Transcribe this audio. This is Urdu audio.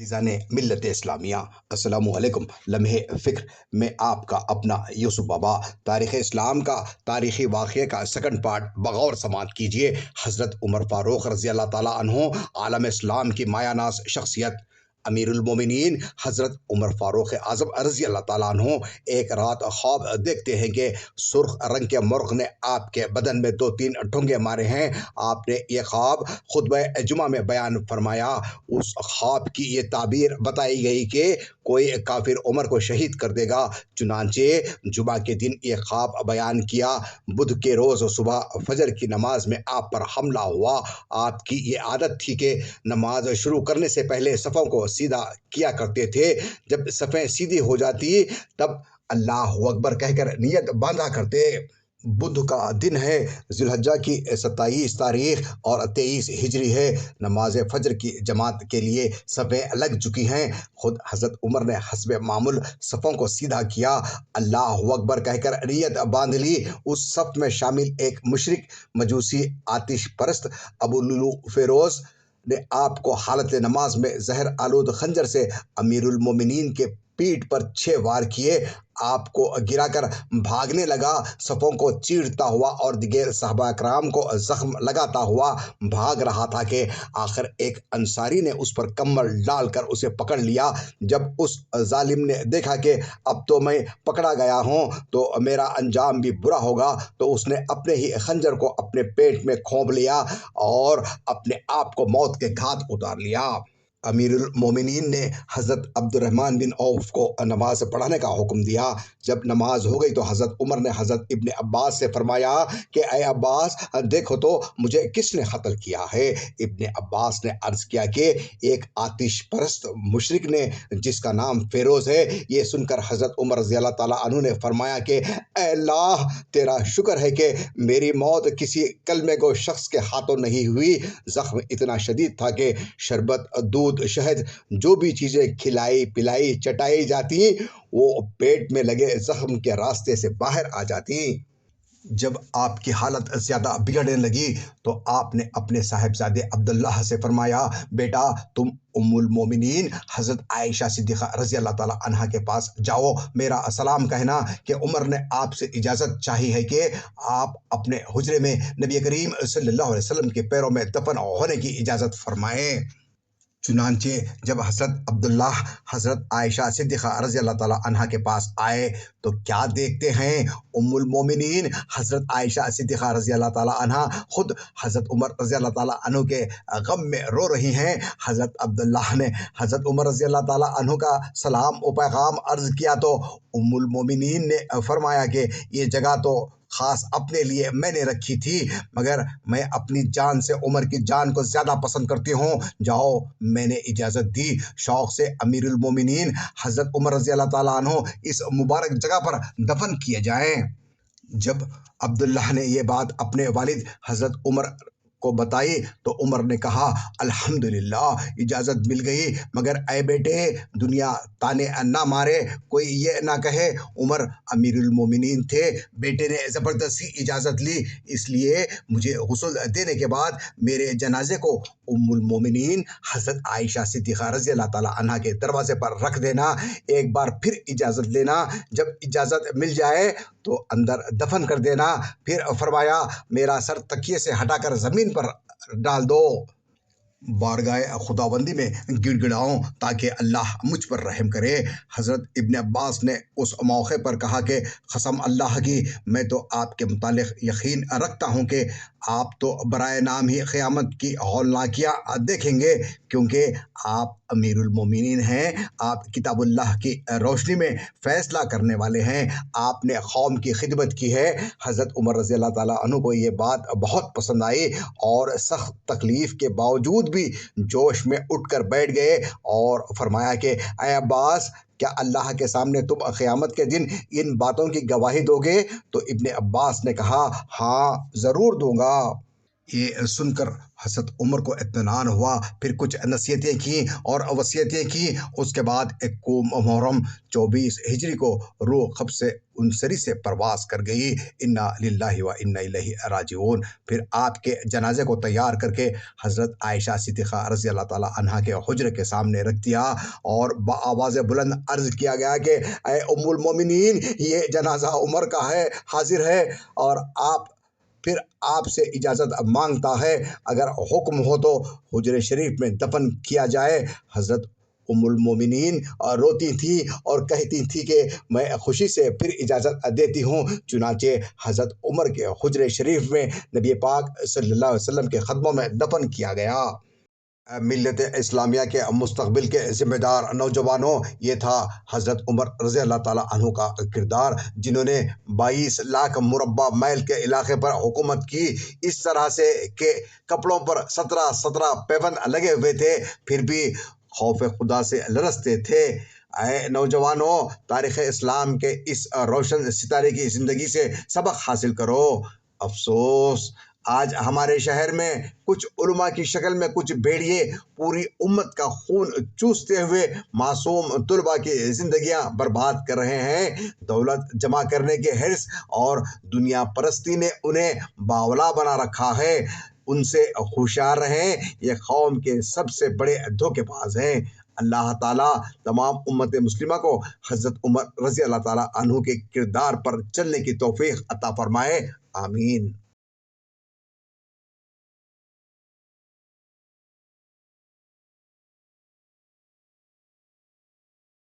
فیضان ملت اسلامیہ، السلام علیکم۔ لمحے فکر میں آپ کا اپنا یوسف بابا۔ تاریخ اسلام کا تاریخی واقعے کا سیکنڈ پارٹ بغور سماعت کیجیے۔ حضرت عمر فاروق رضی اللہ تعالیٰ عنہ عالم اسلام کی مایہ ناز شخصیت، امیر المومنین حضرت عمر فاروق اعظم رضی اللہ تعالیٰ عنہ ایک رات خواب دیکھتے ہیں کہ سرخ رنگ کے مرغ نے آپ کے بدن میں 2-3 ٹھونگے مارے ہیں۔ آپ نے یہ خواب خطبہ جمعہ میں بیان فرمایا۔ اس خواب کی یہ تعبیر بتائی گئی کہ کوئی کافر عمر کو شہید کر دے گا۔ چنانچہ جمعہ کے دن یہ خواب بیان کیا۔ بدھ کے روز صبح فجر کی نماز میں آپ پر حملہ ہوا۔ آپ کی یہ عادت تھی کہ نماز شروع کرنے سے پہلے صفوں کو سیدھا کیا کرتے تھے۔ جب صفیں سیدھی ہو جاتی تب اللہ اکبر کہہ کر نیت باندھا کرتے۔ بدھ کا دن ہے، ذی الحجہ کی 27 تاریخ اور 23 ہجری ہے۔ نماز فجر کی جماعت کے لیے صفیں لگ چکی ہیں۔ خود حضرت عمر نے حسب معمول صفوں کو سیدھا کیا، اللہ اکبر کہہ کر نیت باندھ لی۔ اس صف میں شامل ایک مشرک مجوسی آتش پرست ابو لولو فیروز نے آپ کو حالت نماز میں زہر آلود خنجر سے امیر المومنین کے پیٹھ پر 6 وار کیے۔ آپ کو گرا کر بھاگنے لگا، صفوں کو چیرتا ہوا اور دیگر صحابہ کرام کو زخم لگاتا ہوا بھاگ رہا تھا کہ آخر ایک انصاری نے اس پر کمر ڈال کر اسے پکڑ لیا۔ جب اس ظالم نے دیکھا کہ اب تو میں پکڑا گیا ہوں تو میرا انجام بھی برا ہوگا، تو اس نے اپنے ہی خنجر کو اپنے پیٹ میں کھونپ لیا اور اپنے آپ کو موت کے گھاٹ اتار لیا۔ امیر المومنین نے حضرت عبد الرحمن بن عوف کو نماز پڑھانے کا حکم دیا۔ جب نماز ہو گئی تو حضرت عمر نے حضرت ابن عباس سے فرمایا کہ اے عباس، دیکھو تو مجھے کس نے قتل کیا ہے؟ ابن عباس نے عرض کیا کہ ایک آتش پرست مشرک نے جس کا نام فیروز ہے۔ یہ سن کر حضرت عمر رضی اللہ تعالیٰ عنہ نے فرمایا کہ اے اللہ، تیرا شکر ہے کہ میری موت کسی کلمے گو شخص کے ہاتھوں نہیں ہوئی۔ زخم اتنا شدید تھا کہ شربت، دودھ، شہد، جو بھی چیزیں کھلائی پلائی چٹائی جاتی وہ پیٹ میں لگے زخم کے راستے سے باہر آ جاتی۔ جب آپ کی حالت زیادہ بگڑنے لگی تو آپ نے اپنے صاحبزادے عبداللہ سے فرمایا، بیٹا تم ام المومنین حضرت عائشہ صدیقہ رضی اللہ تعالیٰ عنہا کے پاس جاؤ، میرا سلام کہنا کہ عمر نے آپ سے اجازت چاہی ہے کہ آپ اپنے حجرے میں نبی کریم صلی اللہ علیہ وسلم کے پیروں میں دفن ہونے کی اجازت فرمائیں۔ چنانچہ جب حضرت عبداللہ حضرت عائشہ صدیقہ رضی اللہ تعالیٰ عنہا کے پاس آئے تو کیا دیکھتے ہیں، ام المومنین حضرت عائشہ صدیقہ رضی اللہ تعالیٰ عنہا خود حضرت عمر رضی اللہ تعالیٰ عنہ کے غم میں رو رہی ہیں۔ حضرت عبداللہ نے حضرت عمر رضی اللہ تعالیٰ عنہ کا سلام و پیغام عرض کیا تو ام المومنین نے فرمایا کہ یہ جگہ تو خاص اپنے لیے میں نے رکھی تھی، مگر میں اپنی جان سے عمر کی جان کو زیادہ پسند کرتی ہوں، جاؤ میں نے اجازت دی۔ شوق سے امیر المومنین حضرت عمر رضی اللہ تعالیٰ عنہ اس مبارک جگہ پر دفن کیے جائیں۔ جب عبداللہ نے یہ بات اپنے والد حضرت عمر کو بتائی تو عمر نے کہا، الحمدللہ اجازت مل گئی، مگر اے بیٹے دنیا تانے نہ مارے، کوئی یہ نہ کہے عمر امیر المومنین تھے، بیٹے نے زبردستی اجازت لی، اس لیے مجھے غسل دینے کے بعد میرے جنازے کو ام المومنین حضرت عائشہ صدیقہ رضی اللہ تعالیٰ عنہا کے دروازے پر رکھ دینا، ایک بار پھر اجازت لینا، جب اجازت مل جائے تو اندر دفن کر دینا۔ پھر فرمایا میرا سر تکیے سے ہٹا کر زمین پر ڈال دو، بارگاہ خداوندی میں گڑ گڑاؤں تاکہ اللہ مجھ پر رحم کرے۔ حضرت ابن عباس نے اس موقع پر کہا کہ قسم اللہ کی، میں تو آپ کے متعلق یقین رکھتا ہوں کہ آپ تو برائے نام ہی قیامت کی ہولناکیاں دیکھیں گے، کیونکہ آپ امیر المومنین ہیں، آپ کتاب اللہ کی روشنی میں فیصلہ کرنے والے ہیں، آپ نے قوم کی خدمت کی ہے۔ حضرت عمر رضی اللہ تعالیٰ عنہ کو یہ بات بہت پسند آئی اور سخت تکلیف کے باوجود بھی جوش میں اٹھ کر بیٹھ گئے اور فرمایا کہ اے عباس، کیا اللہ کے سامنے تم قیامت کے دن ان باتوں کی گواہی دو گے؟ تو ابن عباس نے کہا، ہاں ضرور دوں گا۔ یہ سن کر حضرت عمر کو اطمینان ہوا، پھر کچھ نصیحتیں کیں اور وصیتیں کیں۔ اس کے بعد ایک محرم 24 ہجری کو روح قبض سے انصری سے پرواز کر گئی۔ انا للہ و انا الیہ راجعون۔ پھر آپ کے جنازے کو تیار کر کے حضرت عائشہ صدیقہ رضی اللہ تعالیٰ عنہا کے حجرے کے سامنے رکھ دیا اور بآواز بلند عرض کیا گیا کہ اے ام المومنین، یہ جنازہ عمر کا ہے، حاضر ہے اور پھر آپ سے اجازت مانگتا ہے، اگر حکم ہو تو حجر شریف میں دفن کیا جائے۔ حضرت ام المومنین روتی تھی اور کہتی تھی کہ میں خوشی سے پھر اجازت دیتی ہوں۔ چنانچہ حضرت عمر کے حجر شریف میں نبی پاک صلی اللہ علیہ وسلم کے قدموں میں دفن کیا گیا۔ ملت اسلامیہ کے مستقبل کے ذمہ دار نوجوانوں، یہ تھا حضرت عمر رضی اللہ تعالیٰ عنہ کا کردار، جنہوں نے 22 لاکھ مربع میل کے علاقے پر حکومت کی، اس طرح سے کہ کپڑوں پر 17 پیبند لگے ہوئے تھے، پھر بھی خوف خدا سے لرزتے تھے۔ اے نوجوانوں، تاریخ اسلام کے اس روشن ستارے کی زندگی سے سبق حاصل کرو۔ افسوس، آج ہمارے شہر میں کچھ علماء کی شکل میں کچھ بھیڑیے پوری امت کا خون چوستے ہوئے معصوم طلباء کی زندگیاں برباد کر رہے ہیں۔ دولت جمع کرنے کے حرص اور دنیا پرستی نے انہیں باولا بنا رکھا ہے۔ ان سے ہوشیار رہیں، یہ قوم کے سب سے بڑے دھوکے باز ہیں۔ اللہ تعالیٰ تمام امت مسلمہ کو حضرت عمر رضی اللہ تعالیٰ عنہ کے کردار پر چلنے کی توفیق عطا فرمائے، آمین۔